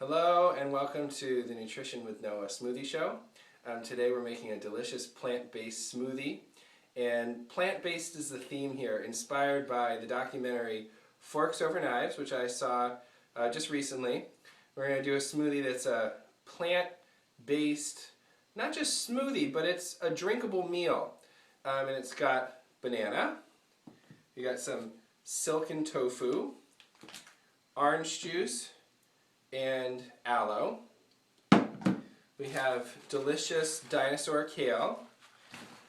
Hello and welcome to the Nutrition with Noah Smoothie Show. Today we're making a delicious plant-based smoothie. And plant-based is the theme here, inspired by the documentary Forks Over Knives, which I saw just recently. We're going to do a smoothie that's a plant-based, not just smoothie, but it's a drinkable meal. And it's got banana, you got some silken tofu, orange juice, and aloe. We have delicious dinosaur kale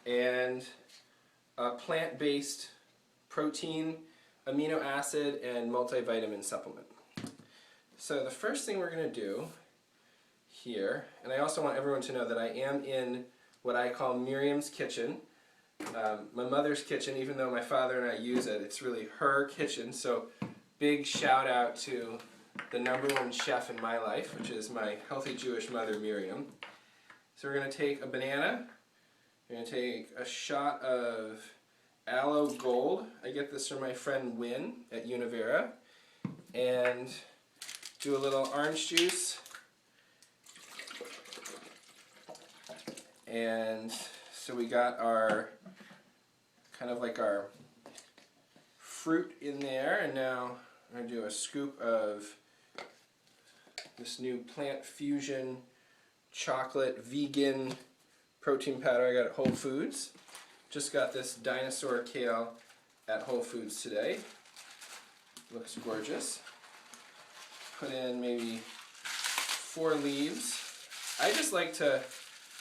and a plant-based protein, amino acid, and multivitamin supplement. So the first thing we're going to do here, and I also want everyone to know that I am in what I call Miriam's kitchen, my mother's kitchen. Even though my father and I use it, it's really her kitchen. So big shout out to the #1 chef in my life, which is my healthy Jewish mother, Miriam. So we're going to take a banana, we're going to take a shot of aloe gold. I get this from my friend Wynn at Univera. And do a little orange juice. And so we got our, kind of like our fruit in there. And now I'm going to do a scoop of this new Plant Fusion chocolate vegan protein powder I got at Whole Foods. Just got this dinosaur kale at Whole Foods today. Looks gorgeous. Put in maybe 4 leaves. I just like to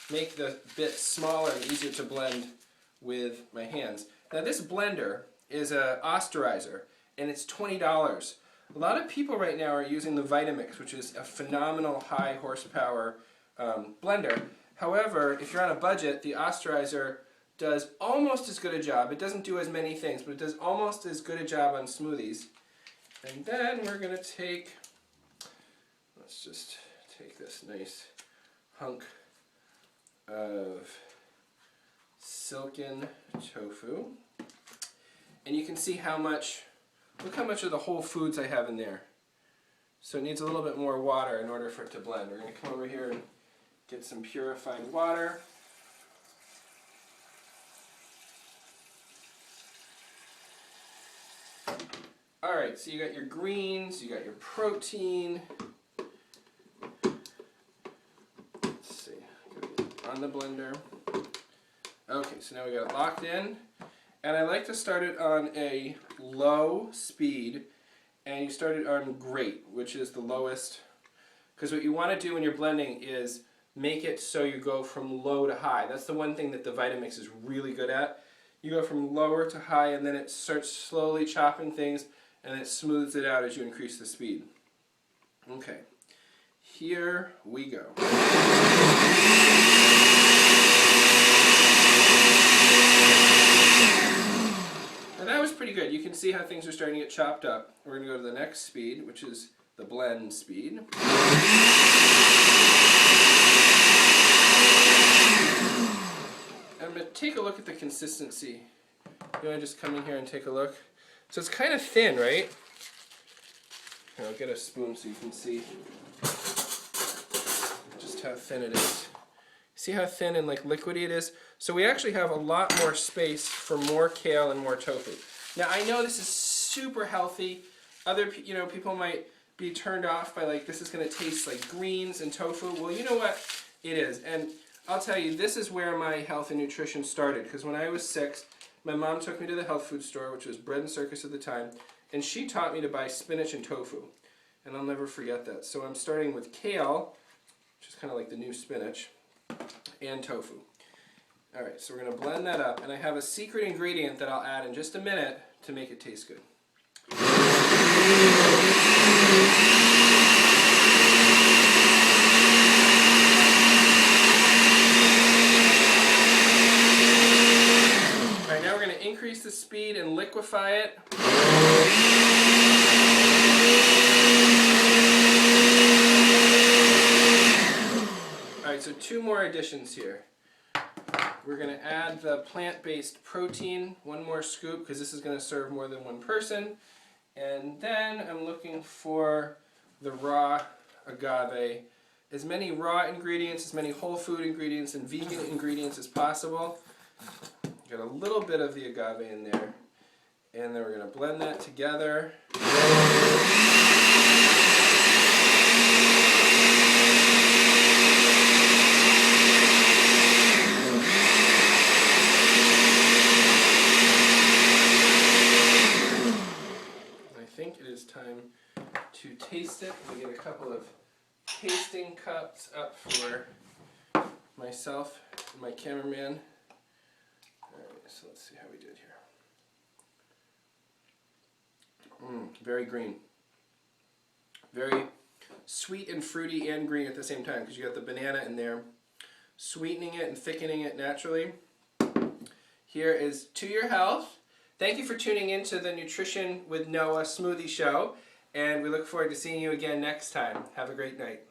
make the bit smaller and easier to blend with my hands. Now this blender is an osterizer and it's $20. A lot of people right now are using the Vitamix, which is a phenomenal high horsepower blender. However, if you're on a budget, the osterizer does almost as good a job. It doesn't do as many things, but it does almost as good a job on smoothies. And then we're going to take, let's just take this nice hunk of silken tofu. And you can see how much, look how much of the Whole Foods I have in there. So it needs a little bit more water in order for it to blend. We're going to come over here and get some purified water. Alright, so you got your greens, you got your protein. Let's see, on the blender. Okay, so now we got it locked in. And I like to start it on a low speed, and you start it on great, which is the lowest. Because what you want to do when you're blending is make it so you go from low to high. That's the one thing that the Vitamix is really good at. You go from lower to high, and then it starts slowly chopping things, and it smooths it out as you increase the speed. Okay, here we go. And that was pretty good. You can see how things are starting to get chopped up. We're going to go to the next speed, which is the blend speed. I'm going to take a look at the consistency. You want to just come in here and take a look? So it's kind of thin, right? Here, I'll get a spoon so you can see just how thin it is. See how thin and like liquidy it is? So we actually have a lot more space for more kale and more tofu. Now I know this is super healthy. Other people might be turned off by like, this is going to taste like greens and tofu. Well, you know what? It is. And I'll tell you, this is where my health and nutrition started. Because when I was 6, my mom took me to the health food store, which was Bread and Circus at the time, and she taught me to buy spinach and tofu. And I'll never forget that. So I'm starting with kale, which is kind of like the new spinach, and tofu. Alright, so we're going to blend that up, and I have a secret ingredient that I'll add in just a minute to make it taste good. Alright, now we're going to increase the speed and liquefy it. Alright, so 2 more additions here. We're going to add the plant-based protein, 1 more scoop, because this is going to serve more than 1 person. And then I'm looking for the raw agave, as many raw ingredients, as many whole food ingredients and vegan ingredients as possible. Got a little bit of the agave in there. And then we're going to blend that together. I think it is time to taste it. We get a couple of tasting cups up for myself and my cameraman. Alright, so let's see how we did here. Very green. Very sweet and fruity and green at the same time because you got the banana in there, sweetening it and thickening it naturally. Here is to your health. Thank you for tuning in to the Nutrition with Noah Smoothie Show, and we look forward to seeing you again next time. Have a great night.